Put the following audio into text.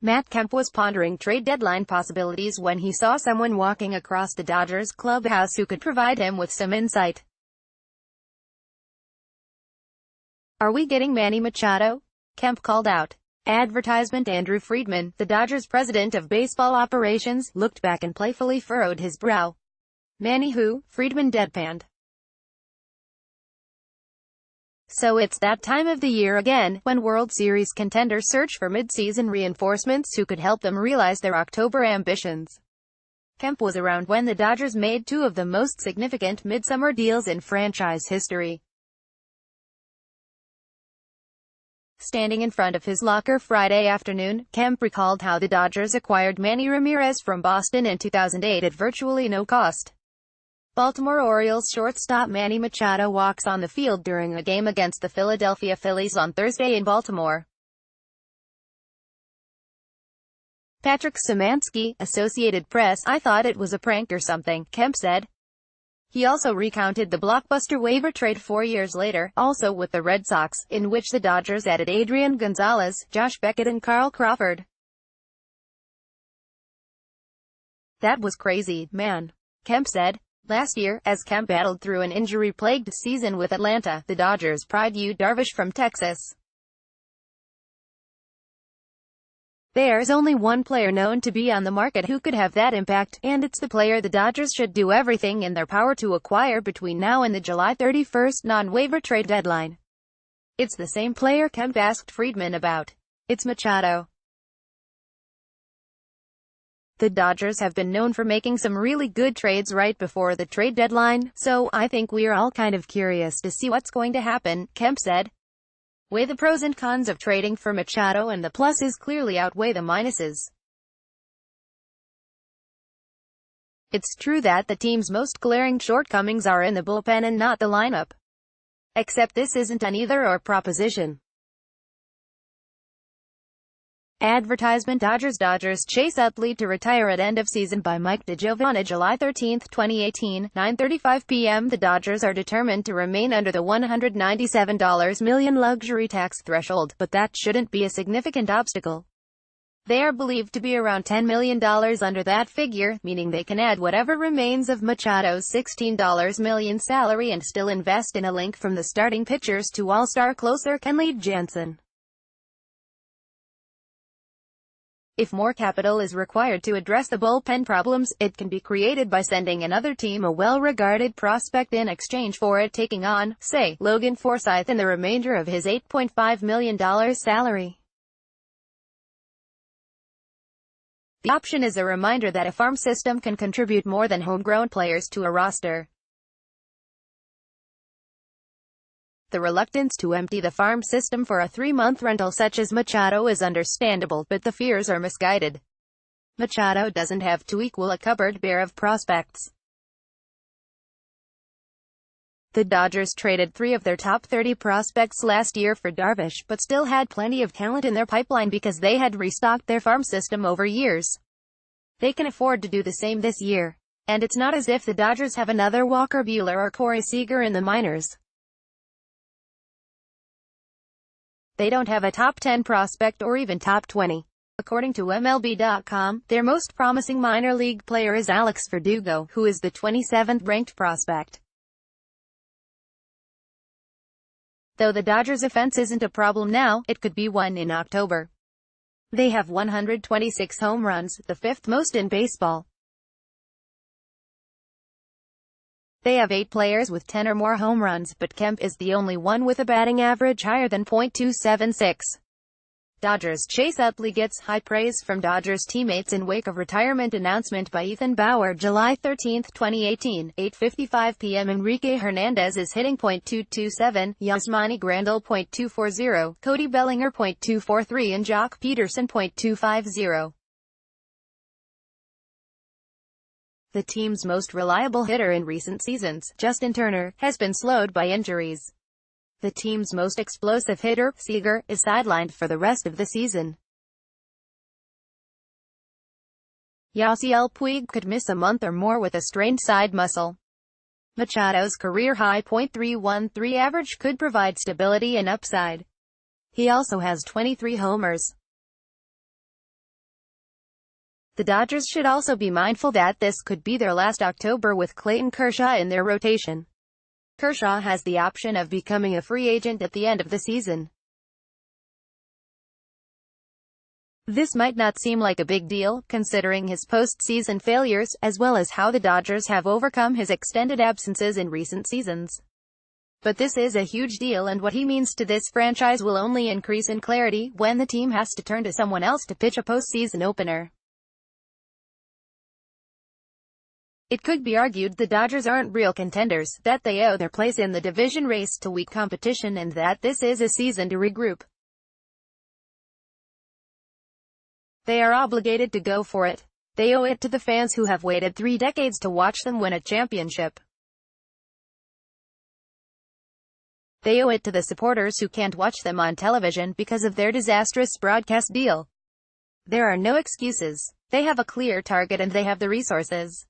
Matt Kemp was pondering trade deadline possibilities when he saw someone walking across the Dodgers clubhouse who could provide him with some insight. "Are we getting Manny Machado?" Kemp called out. Advertisement. Andrew Friedman, the Dodgers president of baseball operations, looked back and playfully furrowed his brow. "Manny who?" Friedman deadpanned. So it's that time of the year again, when World Series contenders search for mid-season reinforcements who could help them realize their October ambitions. Kemp was around when the Dodgers made two of the most significant midsummer deals in franchise history. Standing in front of his locker Friday afternoon, Kemp recalled how the Dodgers acquired Manny Ramirez from Boston in 2008 at virtually no cost. Baltimore Orioles shortstop Manny Machado walks on the field during a game against the Philadelphia Phillies on Thursday in Baltimore. Patrick Szymanski, Associated Press, "I thought it was a prank or something," Kemp said. He also recounted the blockbuster waiver trade 4 years later, also with the Red Sox, in which the Dodgers added Adrian Gonzalez, Josh Beckett and Carl Crawford. "That was crazy, man," Kemp said. Last year, as Kemp battled through an injury-plagued season with Atlanta, the Dodgers pried Yu Darvish from Texas. "There's only one player known to be on the market who could have that impact, and it's the player the Dodgers should do everything in their power to acquire between now and the July 31st non-waiver trade deadline." "It's the same player?" Kemp asked Friedman about. "It's Machado. The Dodgers have been known for making some really good trades right before the trade deadline, so I think we're all kind of curious to see what's going to happen," Kemp said. "Weigh the pros and cons of trading for Machado and the pluses clearly outweigh the minuses. It's true that the team's most glaring shortcomings are in the bullpen and not the lineup. Except this isn't an either-or proposition." Advertisement. Dodgers chase Utley to retire at end of season by Mike DeGiovanni. July 13, 2018, 9:35 p.m. The Dodgers are determined to remain under the $197 million luxury tax threshold, but that shouldn't be a significant obstacle. They are believed to be around $10 million under that figure, meaning they can add whatever remains of Machado's $16 million salary and still invest in a link from the starting pitchers to All-Star closer Kenley Jansen. If more capital is required to address the bullpen problems, it can be created by sending another team a well-regarded prospect in exchange for it taking on, say, Logan Forsythe and the remainder of his $8.5 million salary. The option is a reminder that a farm system can contribute more than homegrown players to a roster. The reluctance to empty the farm system for a 3-month rental such as Machado is understandable, but the fears are misguided. Machado doesn't have to equal a cupboard bare of prospects. The Dodgers traded 3 of their top 30 prospects last year for Darvish, but still had plenty of talent in their pipeline because they had restocked their farm system over years. They can afford to do the same this year. And it's not as if the Dodgers have another Walker Buehler or Corey Seager in the minors. They don't have a top 10 prospect or even top 20. According to MLB.com, their most promising minor league player is Alex Verdugo, who is the 27th ranked prospect. Though the Dodgers' offense isn't a problem now, it could be one in October. They have 126 home runs, the 5th most in baseball. They have 8 players with 10 or more home runs, but Kemp is the only one with a batting average higher than .276. Dodgers chase Utley gets high praise from Dodgers teammates in wake of retirement announcement by Ethan Bauer. July 13, 2018, 8:55 p.m. Enrique Hernandez is hitting .227, Yasmani Grandal .240, Cody Bellinger .243 and Jock Peterson .250. The team's most reliable hitter in recent seasons, Justin Turner, has been slowed by injuries. The team's most explosive hitter, Seager, is sidelined for the rest of the season. Yasiel Puig could miss a month or more with a strained side muscle. Machado's career-high .313 average could provide stability and upside. He also has 23 homers. The Dodgers should also be mindful that this could be their last October with Clayton Kershaw in their rotation. Kershaw has the option of becoming a free agent at the end of the season. This might not seem like a big deal, considering his postseason failures, as well as how the Dodgers have overcome his extended absences in recent seasons. But this is a huge deal, and what he means to this franchise will only increase in clarity when the team has to turn to someone else to pitch a postseason opener. It could be argued the Dodgers aren't real contenders, that they owe their place in the division race to weak competition, and that this is a season to regroup. They are obligated to go for it. They owe it to the fans who have waited 3 decades to watch them win a championship. They owe it to the supporters who can't watch them on television because of their disastrous broadcast deal. There are no excuses. They have a clear target and they have the resources.